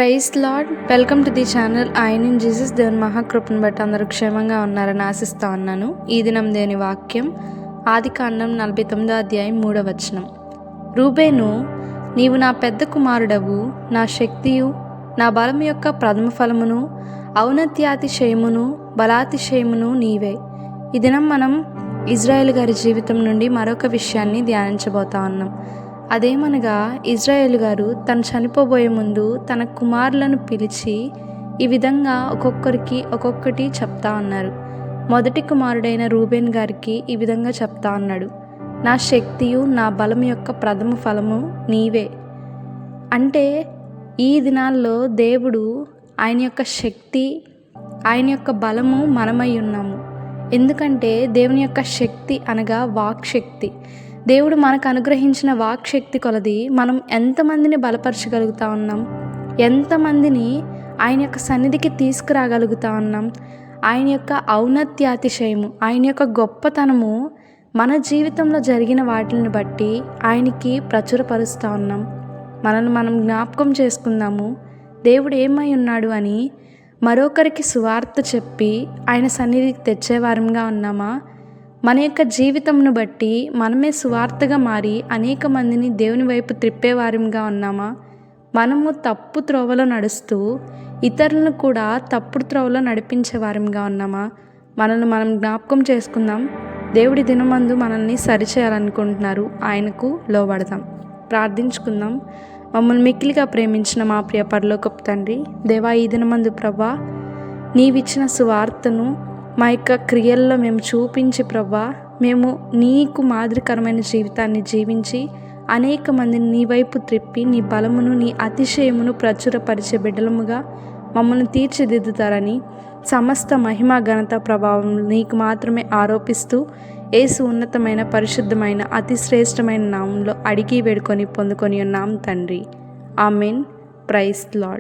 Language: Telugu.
Praise Lord. Welcome to the channel. ఆయన జీసస్ దేవుని మహాకృపను బట్టి అందరూ క్షేమంగా ఉన్నారని ఆశిస్తా ఉన్నాను. ఈ దినం దేని వాక్యం ఆదికాండం 49వ అధ్యాయం 3వ వచనం. రూబేను, నీవు నా పెద్ద కుమారుడవు, నా శక్తియు, నా బలము యొక్క ప్రథమ ఫలమును, ఔన్నత్యాతిశయమును, బలాతిశయమును నీవే. ఈ దినం మనం ఇజ్రాయేల్ గారి జీవితం నుండి మరొక విషయాన్ని ధ్యానించబోతా ఉన్నాం. అదేమనగా, ఇజ్రాయేల్ గారు తను చనిపోబోయే ముందు తన కుమారులను పిలిచి ఈ విధంగా ఒక్కొక్కరికి ఒక్కొక్కటి చెప్తా ఉన్నారు. మొదటి కుమారుడైన రూబేన్ గారికి ఈ విధంగా చెప్తా ఉన్నాడు, నా శక్తియు, నా బలం యొక్క ప్రథమ ఫలము నీవే. అంటే ఈ దినాల్లో దేవుడు ఆయన యొక్క శక్తి, ఆయన యొక్క బలము మనమై ఉన్నాము. ఎందుకంటే దేవుని యొక్క శక్తి అనగా వాక్శక్తి. దేవుడు మనకు అనుగ్రహించిన వాక్శక్తి కొలది మనం ఎంతమందిని బలపరచగలుగుతా ఉన్నాం, ఎంతమందిని ఆయన యొక్క సన్నిధికి తీసుకురాగలుగుతా ఉన్నాం. ఆయన యొక్క ఔన్నత్యాతిశయము, ఆయన యొక్క గొప్పతనము మన జీవితంలో జరిగిన వాటిని బట్టి ఆయనకి ప్రచురపరుస్తూ ఉన్నాం. మనల్ని మనం జ్ఞాపకం చేసుకుందాము. దేవుడు ఏమై ఉన్నాడు అని మరొకరికి సువార్త చెప్పి ఆయన సన్నిధికి తెచ్చేవారంగా ఉన్నామా? మన యొక్క జీవితంను బట్టి మనమే సువార్తగా మారి అనేక మందిని దేవుని వైపు త్రిప్పేవారంగా ఉన్నామా? మనము తప్పు త్రోవలో నడుస్తూ ఇతరులను కూడా తప్పుడు త్రోవలో నడిపించేవారంగా ఉన్నామా? మనల్ని మనం జ్ఞాపకం చేసుకుందాం. దేవుడి దినమందు మనల్ని సరిచేయాలనుకుంటున్నారు. ఆయనకు లోబడదాం. ప్రార్థించుకుందాం. మమ్మల్ని మిక్కిలిగా ప్రేమించిన మా ప్రియ పరలోకపు తండ్రి, దేవా, ఈ దినమందు ప్రభా, నీవిచ్చిన సువార్తను మా యొక్క క్రియల్లో మేము చూపించి ప్రభా, మేము నీకు మాదిరికరమైన జీవితాన్ని జీవించి అనేక మందిని నీ వైపు త్రిప్పి నీ బలమును, నీ అతిశయమును ప్రచురపరిచే బిడ్డలముగా మమ్మల్ని తీర్చిదిద్దుతారని సమస్త మహిమ, ఘనత, ప్రభావం నీకు మాత్రమే ఆరోపిస్తూ యేసు ఉన్నతమైన, పరిశుద్ధమైన, అతి శ్రేష్టమైన నామంలో అడిగి వేడుకొని పొందుకొని ఉన్నాం తండ్రి. ఆమెన్. Praise lord.